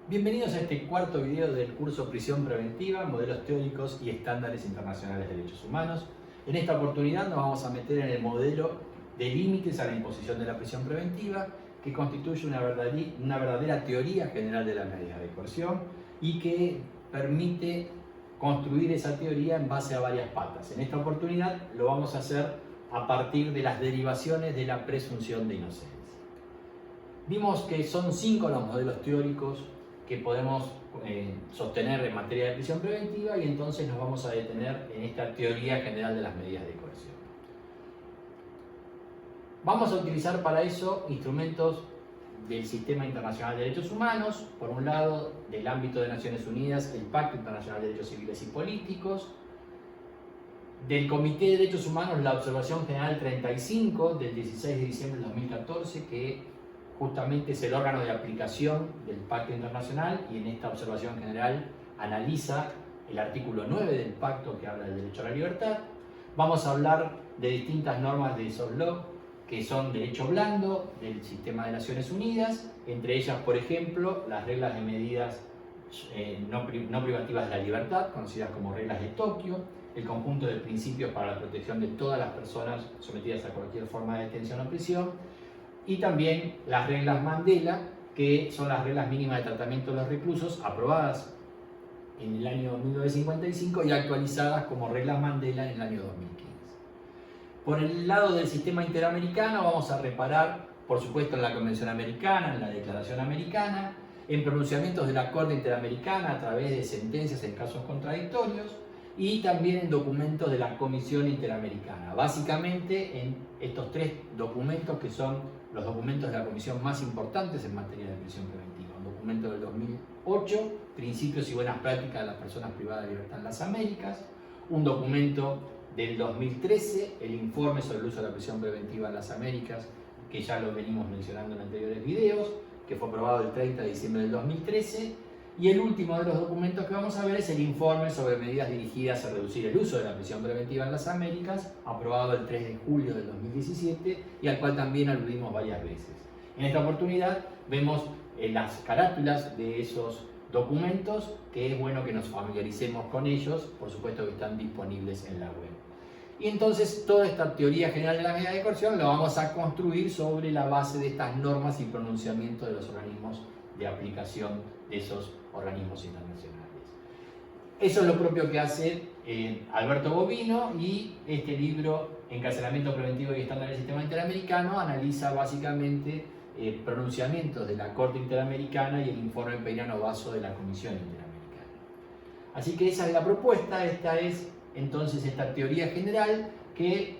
Bienvenidos a este cuarto video del curso Prisión Preventiva, Modelos Teóricos y Estándares Internacionales de Derechos Humanos. En esta oportunidad nos vamos a meter en el modelo de límites a la imposición de la prisión preventiva, que constituye una verdadera teoría general de las medidas de coerción y que permite construir esa teoría en base a varias patas. En esta oportunidad lo vamos a hacer a partir de las derivaciones de la presunción de inocencia. Vimos que son 5 los modelos teóricos que podemos sostener en materia de prisión preventiva y entonces nos vamos a detener en esta teoría general de las medidas de coerción. Vamos a utilizar para eso instrumentos del Sistema Internacional de Derechos Humanos, por un lado del ámbito de Naciones Unidas, el Pacto Internacional de Derechos Civiles y Políticos, del Comité de Derechos Humanos, la Observación General 35 del 16 de diciembre del 2014, que justamente es el órgano de aplicación del Pacto Internacional y en esta observación general analiza el artículo 9 del Pacto que habla del derecho a la libertad. Vamos a hablar de distintas normas de soft law que son derecho blando del sistema de Naciones Unidas, entre ellas, por ejemplo, las reglas de medidas no privativas de la libertad, conocidas como reglas de Tokio, el conjunto de principios para la protección de todas las personas sometidas a cualquier forma de detención o prisión, y también las reglas Mandela, que son las reglas mínimas de tratamiento de los reclusos, aprobadas en el año 1955 y actualizadas como reglas Mandela en el año 2015. Por el lado del sistema interamericano vamos a reparar, por supuesto, en la Convención Americana, en la Declaración Americana, en pronunciamientos de la Corte Interamericana a través de sentencias en casos contradictorios y también en documentos de la Comisión Interamericana. Básicamente en estos 3 documentos que son los documentos de la Comisión más importantes en materia de prisión preventiva. Un documento del 2008, Principios y Buenas Prácticas de las Personas Privadas de Libertad en las Américas. Un documento del 2013, el Informe sobre el uso de la prisión preventiva en las Américas, que ya lo venimos mencionando en anteriores videos, que fue aprobado el 30 de diciembre del 2013. Y el último de los documentos que vamos a ver es el Informe sobre medidas dirigidas a reducir el uso de la prisión preventiva en las Américas, aprobado el 3 de julio del 2017 y al cual también aludimos varias veces. En esta oportunidad vemos las carátulas de esos documentos, que es bueno que nos familiaricemos con ellos, por supuesto que están disponibles en la web. Y entonces toda esta teoría general de la medida de coerción la vamos a construir sobre la base de estas normas y pronunciamientos de los organismos de aplicación de esos organismos internacionales. Eso es lo propio que hace Alberto Bovino, y este libro, Encarcelamiento Preventivo y Estándares del Sistema Interamericano, analiza básicamente pronunciamientos de la Corte Interamericana y el informe Peirano-Basso de la Comisión Interamericana. Así que esa es la propuesta. Esta es entonces esta teoría general que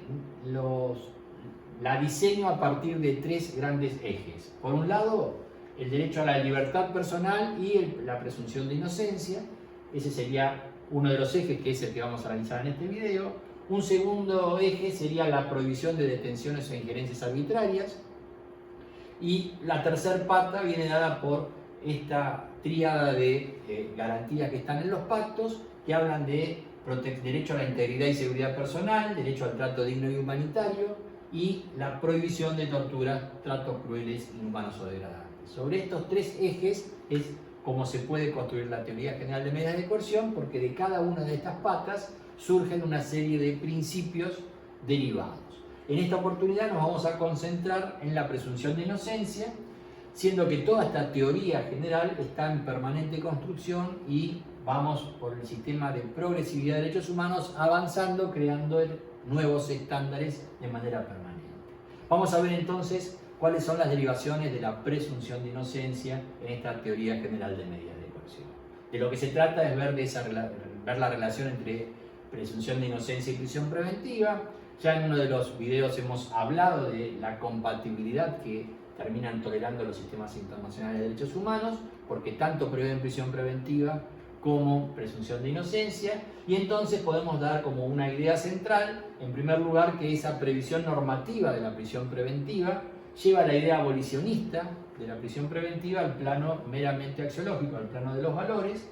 la diseño a partir de 3 grandes ejes. Por un lado, el derecho a la libertad personal y la presunción de inocencia. Ese sería uno de los ejes, que es el que vamos a analizar en este video. Un segundo eje sería la prohibición de detenciones o injerencias arbitrarias. Y la tercer pata viene dada por esta tríada de garantías que están en los pactos, que hablan de derecho a la integridad y seguridad personal, derecho al trato digno y humanitario, y la prohibición de tortura, tratos crueles, inhumanos o degradantes. Sobre estos 3 ejes es como se puede construir la teoría general de medidas de coerción, porque de cada una de estas patas surgen una serie de principios derivados. En esta oportunidad nos vamos a concentrar en la presunción de inocencia, siendo que toda esta teoría general está en permanente construcción y vamos por el sistema de progresividad de derechos humanos avanzando, creando nuevos estándares de manera permanente. Vamos a ver entonces cuáles son las derivaciones de la presunción de inocencia en esta teoría general de medidas de coerción. De lo que se trata es ver la relación entre presunción de inocencia y prisión preventiva. Ya en uno de los videos hemos hablado de la compatibilidad que terminan tolerando los sistemas internacionales de derechos humanos, porque tanto prevén prisión preventiva como presunción de inocencia, y entonces podemos dar como una idea central, en primer lugar, que esa previsión normativa de la prisión preventiva lleva la idea abolicionista de la prisión preventiva al plano meramente axiológico, al plano de los valores,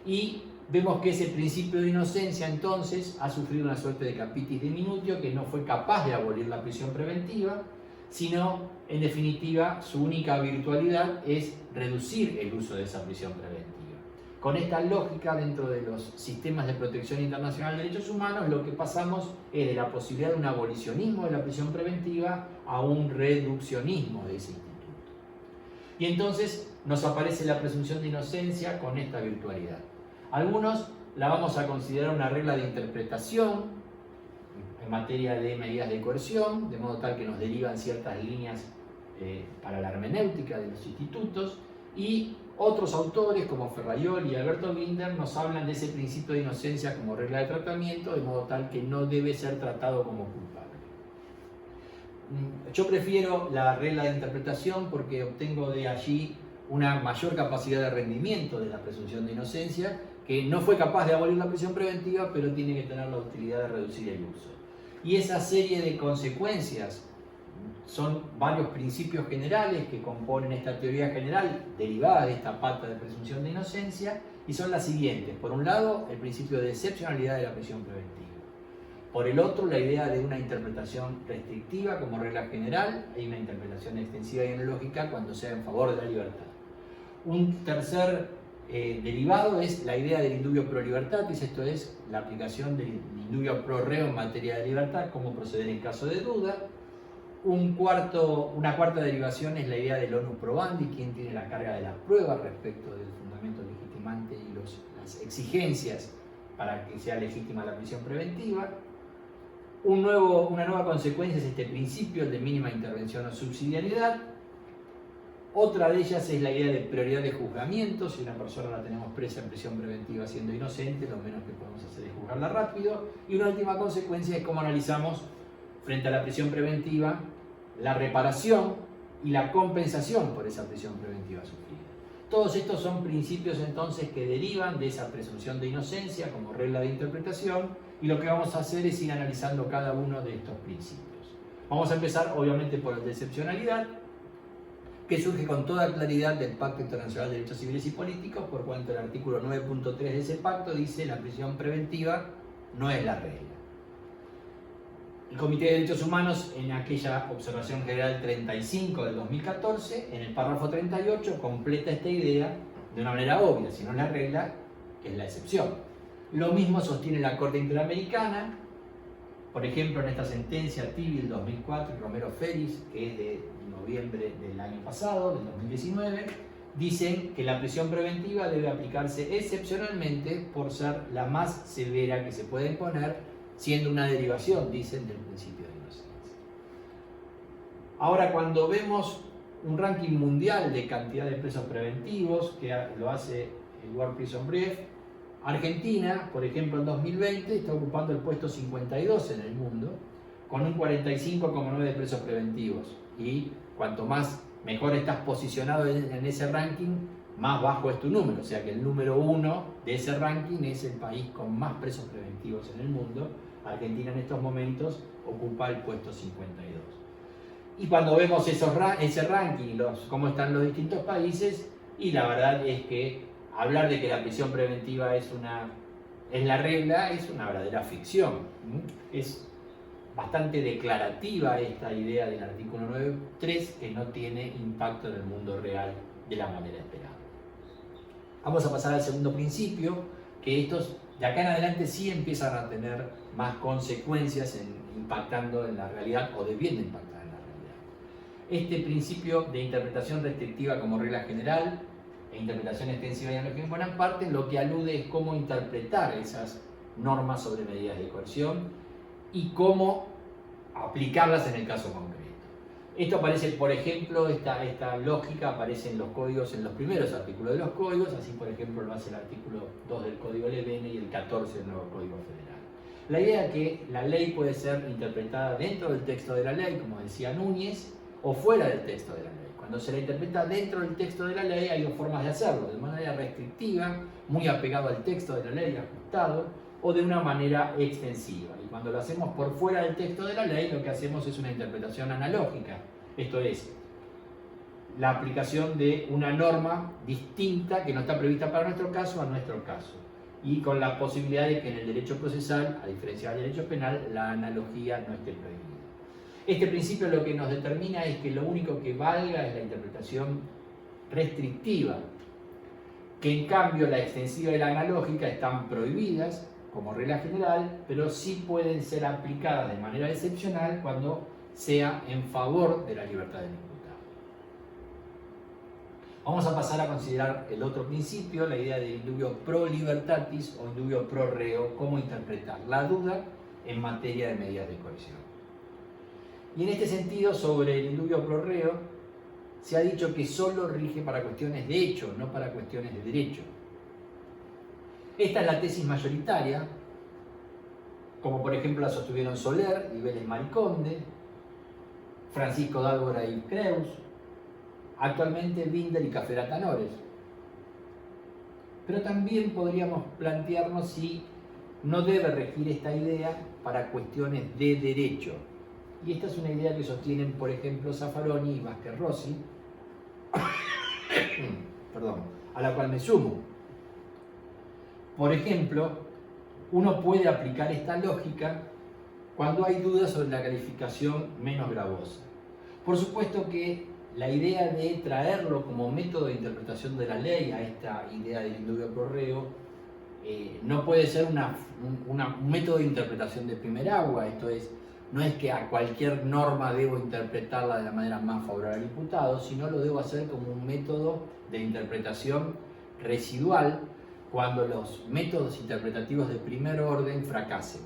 y vemos que ese principio de inocencia entonces ha sufrido una suerte de capitis diminutio, que no fue capaz de abolir la prisión preventiva, sino, en definitiva, su única virtualidad es reducir el uso de esa prisión preventiva. Con esta lógica, dentro de los sistemas de protección internacional de derechos humanos, lo que pasamos es de la posibilidad de un abolicionismo de la prisión preventiva a un reduccionismo de ese instituto. Y entonces nos aparece la presunción de inocencia con esta virtualidad. Algunos la vamos a considerar una regla de interpretación en materia de medidas de coerción, de modo tal que nos derivan ciertas líneas para la hermenéutica de los institutos, y otros autores como Ferraioli y Alberto Binder nos hablan de ese principio de inocencia como regla de tratamiento, de modo tal que no debe ser tratado como culpable. Yo prefiero la regla de interpretación porque obtengo de allí una mayor capacidad de rendimiento de la presunción de inocencia, que no fue capaz de abolir la prisión preventiva, pero tiene que tener la utilidad de reducir el uso. Y esa serie de consecuencias son varios principios generales que componen esta teoría general derivada de esta pata de presunción de inocencia, y son las siguientes. Por un lado, el principio de excepcionalidad de la prisión preventiva. Por el otro, la idea de una interpretación restrictiva como regla general y una interpretación extensiva y analógica cuando sea en favor de la libertad. Un tercer derivado es la idea del indubio pro libertatis, esto es, la aplicación del indubio pro reo en materia de libertad, cómo proceder en caso de duda. Una cuarta derivación es la idea del onus probandi, quién tiene la carga de la prueba respecto del fundamento legitimante y las exigencias para que sea legítima la prisión preventiva. Una nueva consecuencia es este principio, el de mínima intervención o subsidiariedad. Otra de ellas es la idea de prioridad de juzgamiento. Si una persona la tenemos presa en prisión preventiva siendo inocente, lo menos que podemos hacer es juzgarla rápido. Y una última consecuencia es cómo analizamos frente a la prisión preventiva la reparación y la compensación por esa prisión preventiva sufrida. Todos estos son principios entonces que derivan de esa presunción de inocencia como regla de interpretación, y lo que vamos a hacer es ir analizando cada uno de estos principios. Vamos a empezar obviamente por el de excepcionalidad, que surge con toda claridad del Pacto Internacional de Derechos Civiles y Políticos, por cuanto el artículo 9.3 de ese pacto dice la prisión preventiva no es la regla. El Comité de Derechos Humanos, en aquella Observación General 35 del 2014, en el párrafo 38, completa esta idea de una manera obvia: si no es la regla, es la excepción. Lo mismo sostiene la Corte Interamericana, por ejemplo, en esta sentencia Tibil 2004 y Romero Feris, que es de noviembre del año pasado, del 2019, dicen que la prisión preventiva debe aplicarse excepcionalmente por ser la más severa que se puede imponer, siendo una derivación, dicen, del principio de inocencia. Ahora, cuando vemos un ranking mundial de cantidad de presos preventivos, que lo hace el World Prison Brief, Argentina, por ejemplo, en 2020 está ocupando el puesto 52 en el mundo, con un 45,9 de presos preventivos. Y cuanto más mejor estás posicionado en ese ranking, más bajo es tu número. O sea que el número 1 de ese ranking es el país con más presos preventivos en el mundo. Argentina en estos momentos ocupa el puesto 52. Y cuando vemos ese ranking, cómo están los distintos países, y la verdad es que hablar de que la prisión preventiva es la regla es una verdadera ficción. Es bastante declarativa esta idea del artículo 9.3, que no tiene impacto en el mundo real de la manera esperada. Vamos a pasar al segundo principio, que estos de acá en adelante sí empiezan a tener más consecuencias impactando en la realidad, o debiendo impactar en la realidad. Este principio de interpretación restrictiva como regla general e interpretación extensiva y analógica en buena parte lo que alude es cómo interpretar esas normas sobre medidas de coerción y cómo aplicarlas en el caso concreto. Esto aparece, por ejemplo, esta lógica aparece en los códigos, en los primeros artículos de los códigos, así por ejemplo lo hace el artículo 2 del Código LBN y el 14 del nuevo Código Federal. La idea es que la ley puede ser interpretada dentro del texto de la ley, como decía Núñez, o fuera del texto de la ley. Cuando se la interpreta dentro del texto de la ley hay dos formas de hacerlo: de manera restrictiva, muy apegado al texto de la ley, ajustado, o de una manera extensiva. Y cuando lo hacemos por fuera del texto de la ley, lo que hacemos es una interpretación analógica, esto es, la aplicación de una norma distinta que no está prevista para nuestro caso a nuestro caso, y con la posibilidad de que en el derecho procesal, a diferencia del derecho penal, la analogía no esté prohibida. Este principio lo que nos determina es que lo único que valga es la interpretación restrictiva, que en cambio la extensiva y la analógica están prohibidas como regla general, pero sí pueden ser aplicadas de manera excepcional cuando sea en favor de la libertad del imputado. Vamos a pasar a considerar el otro principio, la idea de indubio pro libertatis o indubio pro reo, cómo interpretar la duda en materia de medidas de coerción. Y en este sentido, sobre el indubio pro reo, se ha dicho que solo rige para cuestiones de hecho, no para cuestiones de derecho. Esta es la tesis mayoritaria, como por ejemplo la sostuvieron Soler y Vélez Mariconde, Francisco Dálvora y Creus, actualmente Binder y Cafera Tanores. Pero también podríamos plantearnos si no debe regir esta idea para cuestiones de derecho. Y esta es una idea que sostienen, por ejemplo, Zaffaroni y Vázquez Rossi, perdón, a la cual me sumo. Por ejemplo, uno puede aplicar esta lógica cuando hay dudas sobre la calificación menos gravosa. Por supuesto que la idea de traerlo como método de interpretación de la ley a esta idea del indubio pro reo no puede ser un método de interpretación de primer agua. Esto es, no es que a cualquier norma debo interpretarla de la manera más favorable al imputado, sino lo debo hacer como un método de interpretación residual cuando los métodos interpretativos de primer orden fracasen.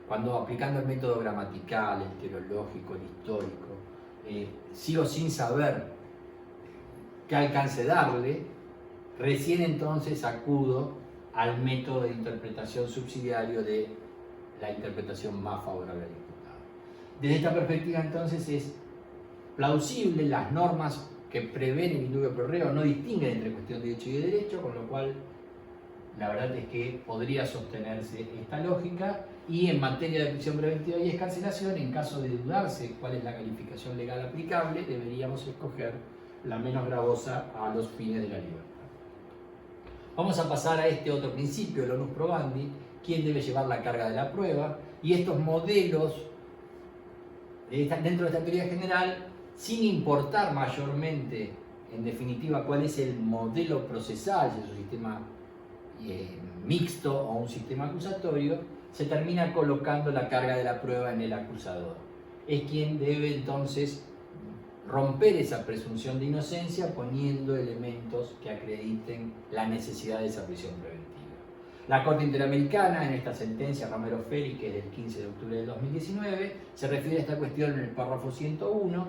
Cuando aplicando el método gramatical, el teleológico, el histórico, sigo sin saber qué alcance darle, recién entonces acudo al método de interpretación subsidiario de la interpretación más favorable al imputado. Desde esta perspectiva entonces es plausible, las normas que prevén el indubio pro reo no distinguen entre cuestión de hecho y de derecho, con lo cual la verdad es que podría sostenerse esta lógica, y en materia de prisión preventiva y excarcelación, en caso de dudarse cuál es la calificación legal aplicable, deberíamos escoger la menos gravosa a los fines de la libertad. Vamos a pasar a este otro principio, el onus probandi, quién debe llevar la carga de la prueba, y estos modelos dentro de esta teoría general, sin importar mayormente, en definitiva, cuál es el modelo procesal, si es un sistema mixto o un sistema acusatorio, se termina colocando la carga de la prueba en el acusador. Es quien debe entonces romper esa presunción de inocencia poniendo elementos que acrediten la necesidad de esa prisión preventiva. La Corte Interamericana, en esta sentencia Romero Félix, que es del 15 de octubre del 2019, se refiere a esta cuestión en el párrafo 101,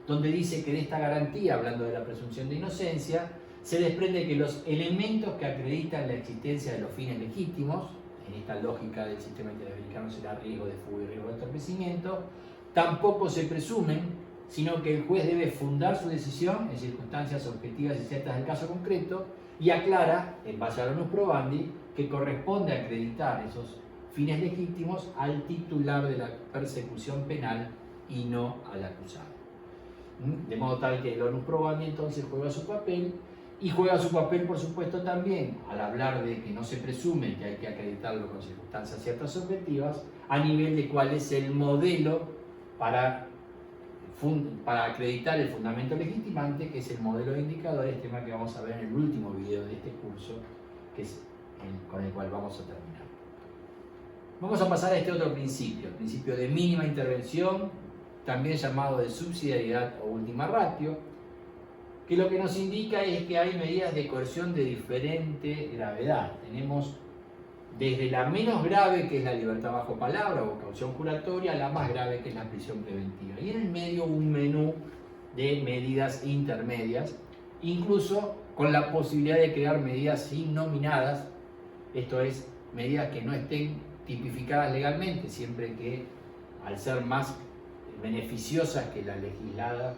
donde dice que de esta garantía, hablando de la presunción de inocencia, se desprende que los elementos que acreditan la existencia de los fines legítimos, en esta lógica del sistema interamericano será riesgo de fuga y riesgo de entorpecimiento, tampoco se presumen, sino que el juez debe fundar su decisión en circunstancias objetivas y ciertas del caso concreto, y aclara, en base al onus probandi, que corresponde acreditar esos fines legítimos al titular de la persecución penal y no al acusado. De modo tal que el onus probandi entonces juega su papel, y juega su papel, por supuesto, también al hablar de que no se presume que hay que acreditarlo con circunstancias ciertas objetivas, a nivel de cuál es el modelo para acreditar el fundamento legitimante, que es el modelo de indicadores, tema que vamos a ver en el último video de este curso, que es con el cual vamos a terminar. Vamos a pasar a este otro principio, el principio de mínima intervención, también llamado de subsidiariedad o última ratio, que lo que nos indica es que hay medidas de coerción de diferente gravedad. Tenemos desde la menos grave, que es la libertad bajo palabra o caución juratoria, a la más grave, que es la prisión preventiva. Y en el medio un menú de medidas intermedias, incluso con la posibilidad de crear medidas innominadas, esto es, medidas que no estén tipificadas legalmente, siempre que al ser más beneficiosas que la legislada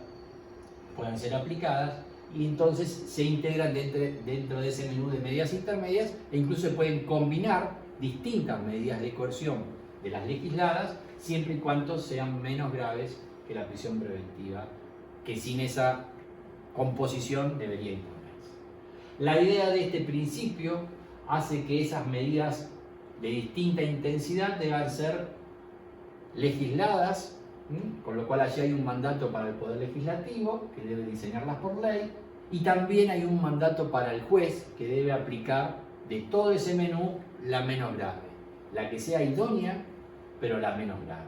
puedan ser aplicadas, y entonces se integran dentro de ese menú de medidas intermedias, e incluso se pueden combinar distintas medidas de coerción de las legisladas, siempre y cuando sean menos graves que la prisión preventiva, que sin esa composición debería imponerse. La idea de este principio hace que esas medidas de distinta intensidad deban ser legisladas Con lo cual allí hay un mandato para el Poder Legislativo, que debe diseñarlas por ley, y también hay un mandato para el juez, que debe aplicar de todo ese menú la menos grave, la que sea idónea, pero la menos grave.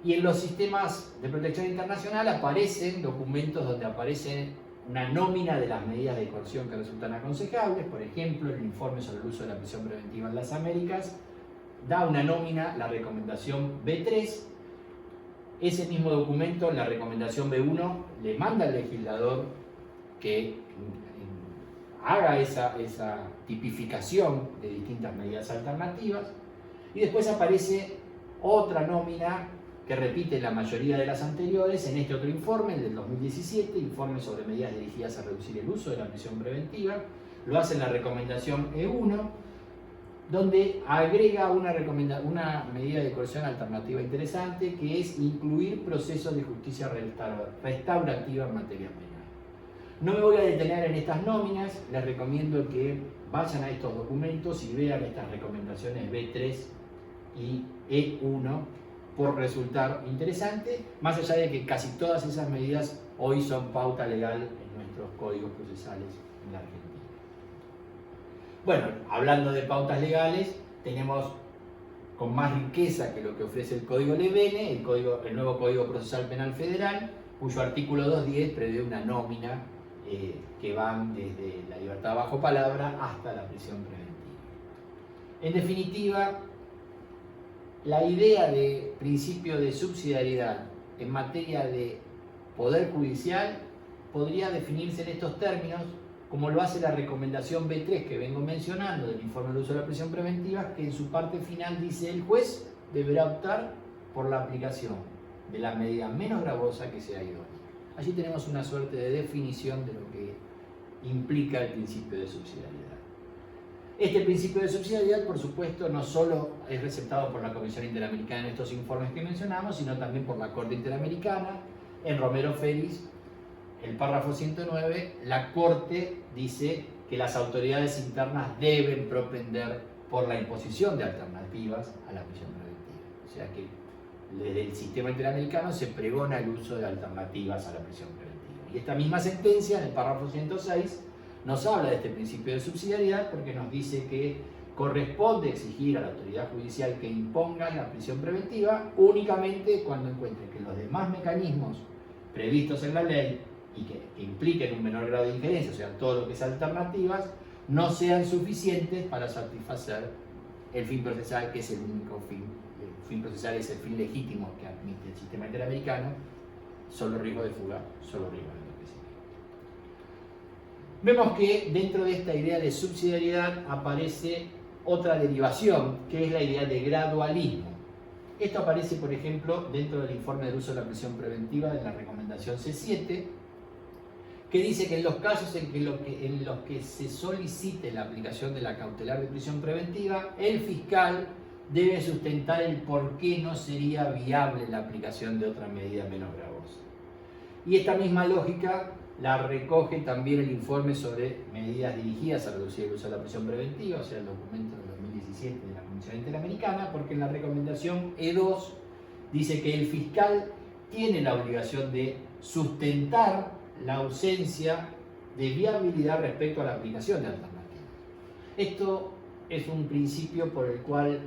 Y en los sistemas de protección internacional aparecen documentos donde aparece una nómina de las medidas de coerción que resultan aconsejables. Por ejemplo, el informe sobre el uso de la prisión preventiva en las Américas da una nómina, la recomendación B3. Ese mismo documento, la recomendación B1, le manda al legislador que haga esa tipificación de distintas medidas alternativas. Y después aparece otra nómina que repite la mayoría de las anteriores en este otro informe, el del 2017, informe sobre medidas dirigidas a reducir el uso de la prisión preventiva. Lo hace en la recomendación E1, donde agrega una medida de coerción alternativa interesante, que es incluir procesos de justicia restaurativa en materia penal. No me voy a detener en estas nóminas, les recomiendo que vayan a estos documentos y vean estas recomendaciones B3 y E1 por resultar interesante, más allá de que casi todas esas medidas hoy son pauta legal en nuestros códigos procesales en la Argentina. Bueno, hablando de pautas legales, tenemos con más riqueza que lo que ofrece el Código Lebene, el nuevo Código Procesal Penal Federal, cuyo artículo 210 prevé una nómina que van desde la libertad bajo palabra hasta la prisión preventiva. En definitiva, la idea de principio de subsidiariedad en materia de poder judicial podría definirse en estos términos, como lo hace la recomendación B3 que vengo mencionando del informe de uso de la prisión preventiva, que en su parte final dice: el juez deberá optar por la aplicación de la medida menos gravosa que sea idónea. Allí tenemos una suerte de definición de lo que implica el principio de subsidiariedad. Este principio de subsidiariedad, por supuesto, no solo es receptado por la Comisión Interamericana en estos informes que mencionamos, sino también por la Corte Interamericana. En Romero Félix, el párrafo 109, la Corte dice que las autoridades internas deben propender por la imposición de alternativas a la prisión preventiva. O sea que desde el sistema interamericano se pregona el uso de alternativas a la prisión preventiva. Y esta misma sentencia, en el párrafo 106, nos habla de este principio de subsidiariedad porque nos dice que corresponde exigir a la autoridad judicial que imponga la prisión preventiva únicamente cuando encuentre que los demás mecanismos previstos en la ley y que impliquen un menor grado de injerencia, o sea, todo lo que es alternativas, no sean suficientes para satisfacer el fin procesal, que es el único fin. El fin procesal es el fin legítimo que admite el sistema interamericano: solo riesgo de fuga, solo riesgo de entorpecimiento. Vemos que dentro de esta idea de subsidiariedad aparece otra derivación, que es la idea de gradualismo. Esto aparece, por ejemplo, dentro del informe del uso de la prisión preventiva de la recomendación C7, que dice que en los casos en los que se solicite la aplicación de la cautelar de prisión preventiva, el fiscal debe sustentar el por qué no sería viable la aplicación de otra medida menos gravosa. Y esta misma lógica la recoge también el informe sobre medidas dirigidas a reducir el uso de la prisión preventiva, o sea, el documento del 2017 de la Comisión Interamericana, porque en la recomendación E2 dice que el fiscal tiene la obligación de sustentar la ausencia de viabilidad respecto a la aplicación de alternativas. Esto es un principio por el cual,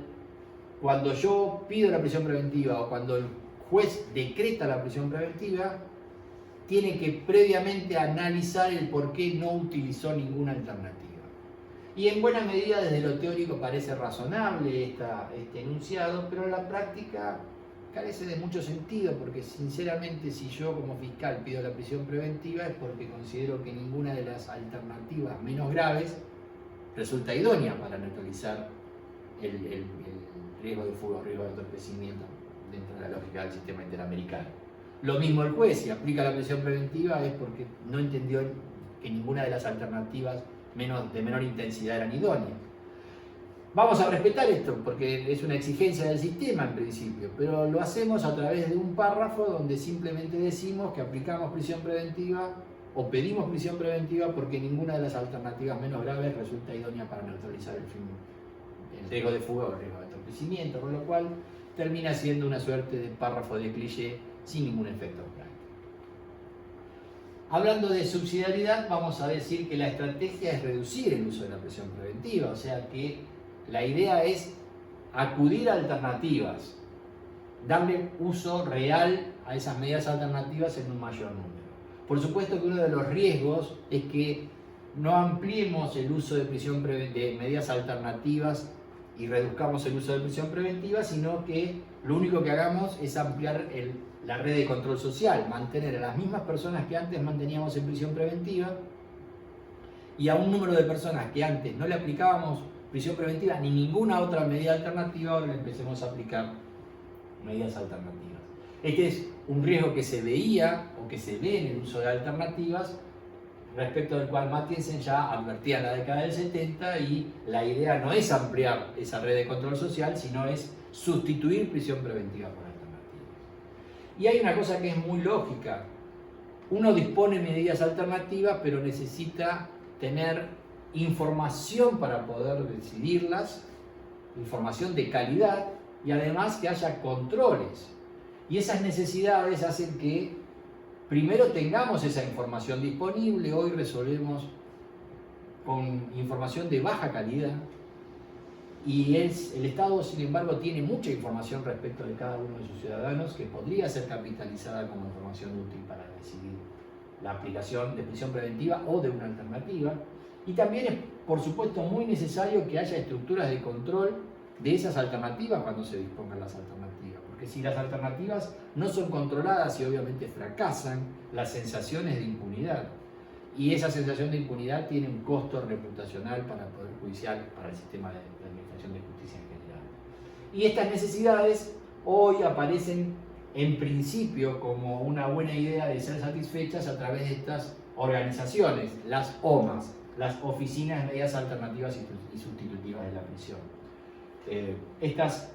cuando yo pido la prisión preventiva o cuando el juez decreta la prisión preventiva, tiene que previamente analizar el por qué no utilizó ninguna alternativa. Y en buena medida, desde lo teórico parece razonable este enunciado, pero en la práctica carece de mucho sentido, porque sinceramente, si yo como fiscal pido la prisión preventiva es porque considero que ninguna de las alternativas menos graves resulta idónea para neutralizar el riesgo de fuga o riesgo de entorpecimiento dentro de la lógica del sistema interamericano. Lo mismo el juez, si aplica la prisión preventiva es porque no entendió que ninguna de las alternativas de menor intensidad eran idóneas. Vamos a respetar esto porque es una exigencia del sistema en principio, pero lo hacemos a través de un párrafo donde simplemente decimos que aplicamos prisión preventiva o pedimos prisión preventiva porque ninguna de las alternativas menos graves resulta idónea para neutralizar el riesgo de fuga o el riesgo de entorpecimiento, con lo cual termina siendo una suerte de párrafo de cliché sin ningún efecto práctico. Hablando de subsidiariedad, vamos a decir que la estrategia es reducir el uso de la prisión preventiva, o sea que la idea es acudir a alternativas, darle uso real a esas medidas alternativas en un mayor número. Por supuesto que uno de los riesgos es que no ampliemos el uso de de medidas alternativas y reduzcamos el uso de prisión preventiva, sino que lo único que hagamos es ampliar la red de control social, mantener a las mismas personas que antes manteníamos en prisión preventiva y a un número de personas que antes no le aplicábamos prisión preventiva ni ninguna otra medida alternativa, ahora le empecemos a aplicar medidas alternativas. Este es un riesgo que se veía o que se ve en el uso de alternativas, respecto del cual Mathiesen ya advertía en la década del 70, y la idea no es ampliar esa red de control social, sino es sustituir prisión preventiva por alternativas. Y hay una cosa que es muy lógica. Uno dispone de medidas alternativas, pero necesita tener información para poder decidirlas, información de calidad, y además que haya controles. Y esas necesidades hacen que primero tengamos esa información disponible. Hoy resolvemos con información de baja calidad y el Estado, sin embargo, tiene mucha información respecto de cada uno de sus ciudadanos que podría ser capitalizada como información útil para decidir la aplicación de prisión preventiva o de una alternativa. Y también es, por supuesto, muy necesario que haya estructuras de control de esas alternativas cuando se dispongan las alternativas. Porque si las alternativas no son controladas y obviamente fracasan, la sensación es de impunidad. Y esa sensación de impunidad tiene un costo reputacional para el Poder Judicial, para el sistema de administración de justicia en general. Y estas necesidades hoy aparecen en principio como una buena idea de ser satisfechas a través de estas organizaciones, las OMAS, las Oficinas de Medidas Alternativas y Sustitutivas de la Prisión. Estas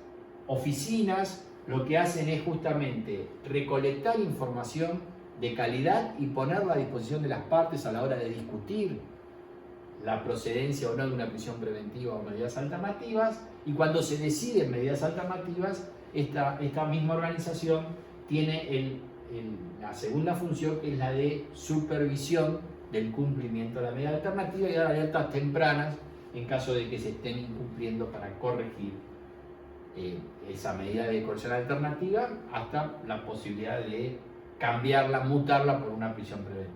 oficinas lo que hacen es justamente recolectar información de calidad y ponerla a disposición de las partes a la hora de discutir la procedencia o no de una prisión preventiva o medidas alternativas, y cuando se deciden medidas alternativas, esta misma organización tiene la segunda función, que es la de supervisión del cumplimiento de la medida alternativa y dar alertas tempranas en caso de que se estén incumpliendo para corregir esa medida de coerción alternativa hasta la posibilidad de cambiarla, mutarla por una prisión preventiva.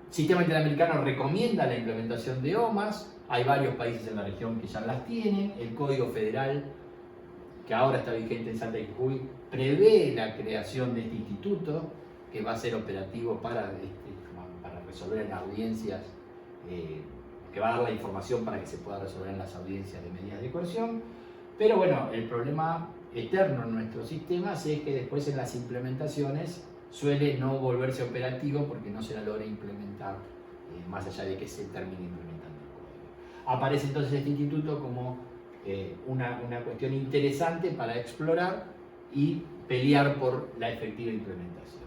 El sistema interamericano recomienda la implementación de OMAS, hay varios países en la región que ya las tienen. El Código Federal, que ahora está vigente en Salta y Jujuy, prevé la creación de este instituto que va a ser operativo para resolver en audiencias, que va a dar la información para que se pueda resolver en las audiencias de medidas de coerción. Pero bueno, el problema eterno en nuestros sistemas es que después en las implementaciones suele no volverse operativo porque no se la logra implementar, más allá de que se termine implementando el código. Aparece entonces este instituto como una cuestión interesante para explorar y pelear por la efectiva implementación.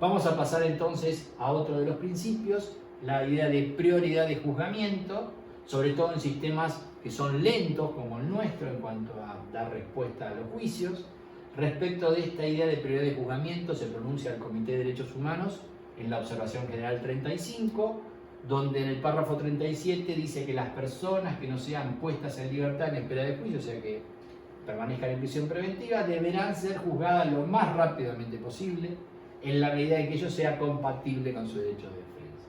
Vamos a pasar entonces a otro de los principios, la idea de prioridad de juzgamiento, sobre todo en sistemas que son lentos como el nuestro en cuanto a dar respuesta a los juicios. Respecto de esta idea de prioridad de juzgamiento se pronuncia el Comité de Derechos Humanos en la Observación General 35, donde en el párrafo 37 dice que las personas que no sean puestas en libertad en espera de juicio, o sea que permanezcan en prisión preventiva, deberán ser juzgadas lo más rápidamente posible en la medida en que ello sea compatible con su derecho de defensa.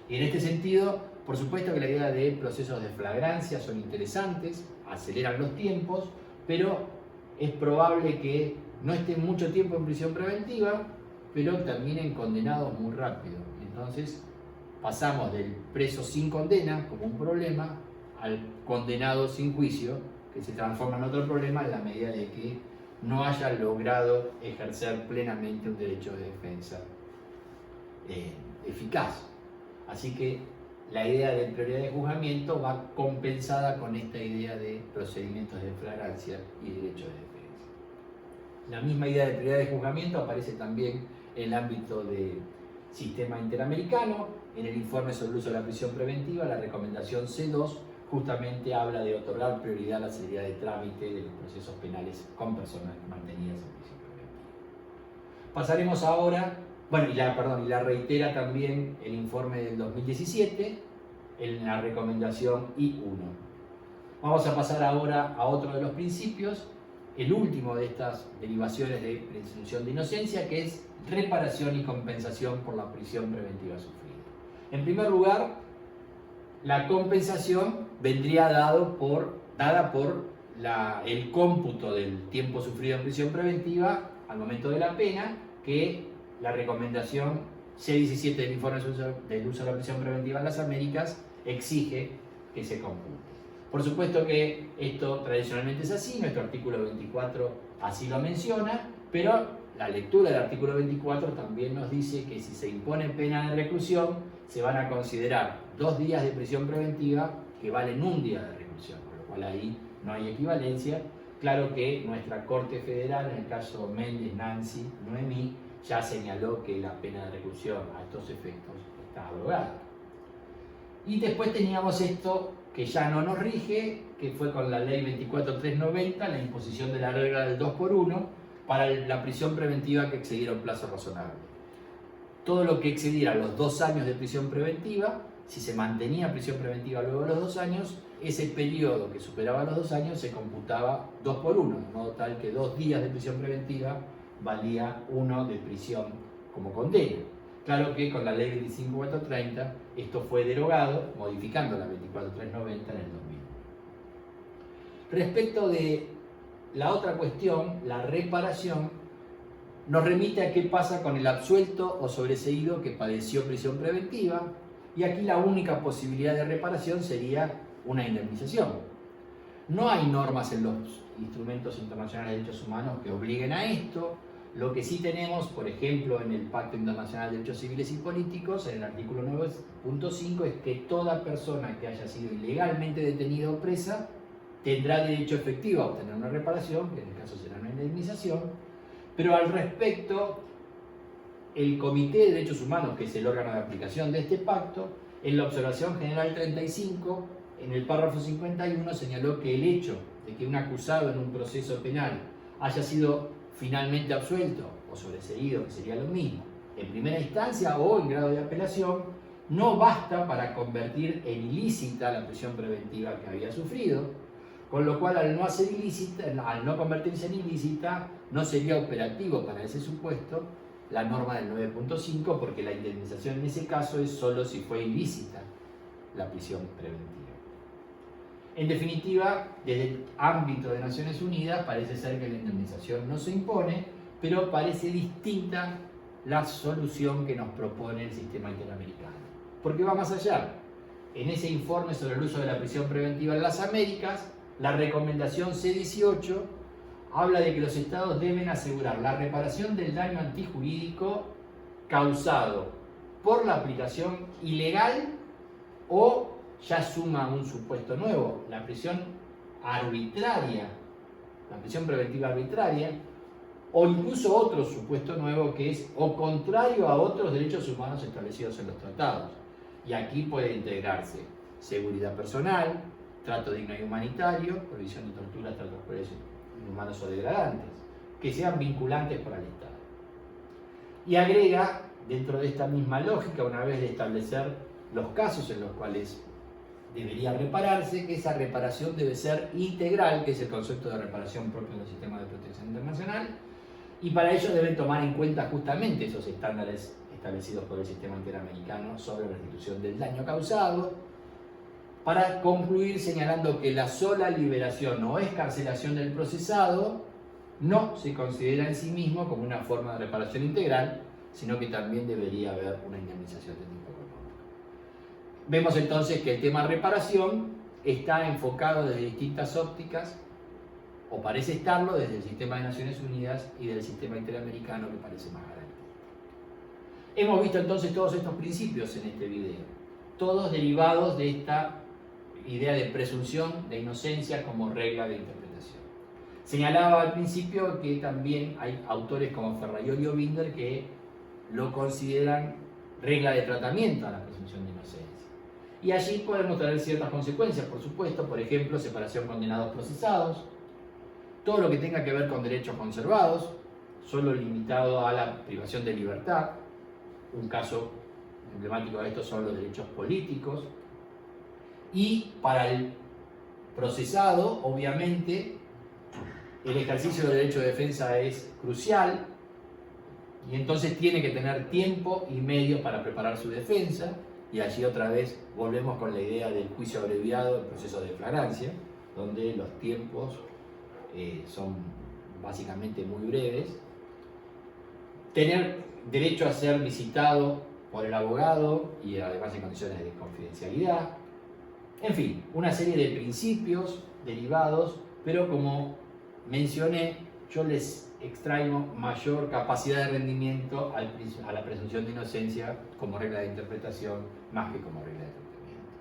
Y en este sentido, por supuesto que la idea de procesos de flagrancia son interesantes, aceleran los tiempos, pero es probable que no estén mucho tiempo en prisión preventiva, pero terminen condenados muy rápido. Entonces pasamos del preso sin condena como un problema al condenado sin juicio, que se transforma en otro problema en la medida de que no haya logrado ejercer plenamente un derecho de defensa eficaz. Así que la idea de prioridad de juzgamiento va compensada con esta idea de procedimientos de flagrancia y derecho de defensa. La misma idea de prioridad de juzgamiento aparece también en el ámbito del sistema interamericano. En el informe sobre el uso de la prisión preventiva, la recomendación C2 justamente habla de otorgar prioridad a la celeridad de trámite de los procesos penales con personas mantenidas en prisión preventiva. Pasaremos ahora, bueno, y la reitera también el informe del 2017 en la recomendación I1. Vamos a pasar ahora a otro de los principios, el último de estas derivaciones de presunción de inocencia, que es reparación y compensación por la prisión preventiva sufrida. En primer lugar, la compensación vendría dada por el cómputo del tiempo sufrido en prisión preventiva al momento de la pena, que la recomendación C17 del informe del uso de la prisión preventiva en las Américas exige que se compute. Por supuesto que esto tradicionalmente es así, nuestro artículo 24 así lo menciona, pero la lectura del artículo 24 también nos dice que si se impone pena de reclusión, se van a considerar 2 días de prisión preventiva que valen 1 día de reclusión, por lo cual ahí no hay equivalencia. Claro que nuestra Corte Federal, en el caso Méndez, Nancy, Noemí, ya señaló que la pena de reclusión a estos efectos está abrogada. Y después teníamos esto que ya no nos rige, que fue con la ley 24390, la imposición de la regla del 2 por 1 para la prisión preventiva que excediera un plazo razonable. Todo lo que excediera los 2 años de prisión preventiva, si se mantenía prisión preventiva luego de los 2 años, ese periodo que superaba los 2 años se computaba 2 por 1, de modo tal que 2 días de prisión preventiva valía 1 de prisión como condena. Claro que con la ley 25430 esto fue derogado, modificando la 24390 en el 2000. Respecto de la otra cuestión, la reparación, nos remite a qué pasa con el absuelto o sobreseído que padeció prisión preventiva, y aquí la única posibilidad de reparación sería una indemnización. No hay normas en los instrumentos internacionales de derechos humanos que obliguen a esto. Lo que sí tenemos, por ejemplo, en el Pacto Internacional de Derechos Civiles y Políticos, en el artículo 9.5, es que toda persona que haya sido ilegalmente detenida o presa tendrá derecho efectivo a obtener una reparación, que en el caso será una indemnización, pero al respecto, el Comité de Derechos Humanos, que es el órgano de aplicación de este pacto, en la observación general 35, en el párrafo 51, señaló que el hecho de que un acusado en un proceso penal haya sido finalmente absuelto o sobreseído, que sería lo mismo, en primera instancia o en grado de apelación, no basta para convertir en ilícita la prisión preventiva que había sufrido, con lo cual al no convertirse en ilícita, no sería operativo para ese supuesto la norma del 9.5, porque la indemnización en ese caso es solo si fue ilícita la prisión preventiva. En definitiva, desde el ámbito de Naciones Unidas parece ser que la indemnización no se impone, pero parece distinta la solución que nos propone el sistema interamericano. Porque va más allá. En ese informe sobre el uso de la prisión preventiva en las Américas, la recomendación C18 habla de que los estados deben asegurar la reparación del daño antijurídico causado por la aplicación ilegal o, ya suma un supuesto nuevo, la prisión arbitraria, la prisión preventiva arbitraria, o incluso otro supuesto nuevo que es o contrario a otros derechos humanos establecidos en los tratados. Y aquí puede integrarse seguridad personal, trato digno y humanitario, prohibición de torturas, tratos crueles, inhumanos o degradantes, que sean vinculantes para el Estado. Y agrega, dentro de esta misma lógica, una vez de establecer los casos en los cuales debería repararse, que esa reparación debe ser integral, que es el concepto de reparación propio del sistema de protección internacional, y para ello deben tomar en cuenta justamente esos estándares establecidos por el sistema interamericano sobre restitución del daño causado, para concluir señalando que la sola liberación o excarcelación del procesado no se considera en sí mismo como una forma de reparación integral, sino que también debería haber una indemnización de tipo económico. Vemos entonces que el tema reparación está enfocado desde distintas ópticas, o parece estarlo desde el sistema de Naciones Unidas y del sistema interamericano, que parece más garantista. Hemos visto entonces todos estos principios en este video, todos derivados de esta idea de presunción de inocencia como regla de interpretación. Señalaba al principio que también hay autores como Ferraioli o Binder que lo consideran regla de tratamiento a la presunción de inocencia. Y allí podemos tener ciertas consecuencias, por supuesto, por ejemplo, separación condenados procesados, todo lo que tenga que ver con derechos conservados, solo limitado a la privación de libertad. Un caso emblemático de esto son los derechos políticos. Y para el procesado, obviamente, el ejercicio del derecho de defensa es crucial y entonces tiene que tener tiempo y medios para preparar su defensa. Y allí otra vez volvemos con la idea del juicio abreviado, el proceso de flagrancia, donde los tiempos son básicamente muy breves. Tener derecho a ser visitado por el abogado y además en condiciones de confidencialidad. En fin, una serie de principios derivados, pero como mencioné, yo les extraigo mayor capacidad de rendimiento a la presunción de inocencia como regla de interpretación más que como regla de tratamiento.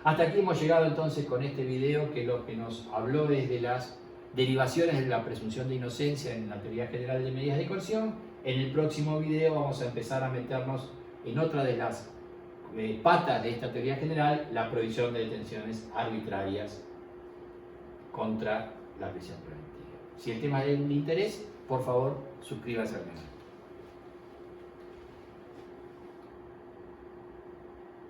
Hasta aquí hemos llegado entonces con este video, que lo que nos habló es de las derivaciones de la presunción de inocencia en la teoría general de medidas de coerción. En el próximo video vamos a empezar a meternos en otra de las patas de esta teoría general, la prohibición de detenciones arbitrarias contra la prisión preventiva. Si el tema es de interés, por favor, suscríbase al canal.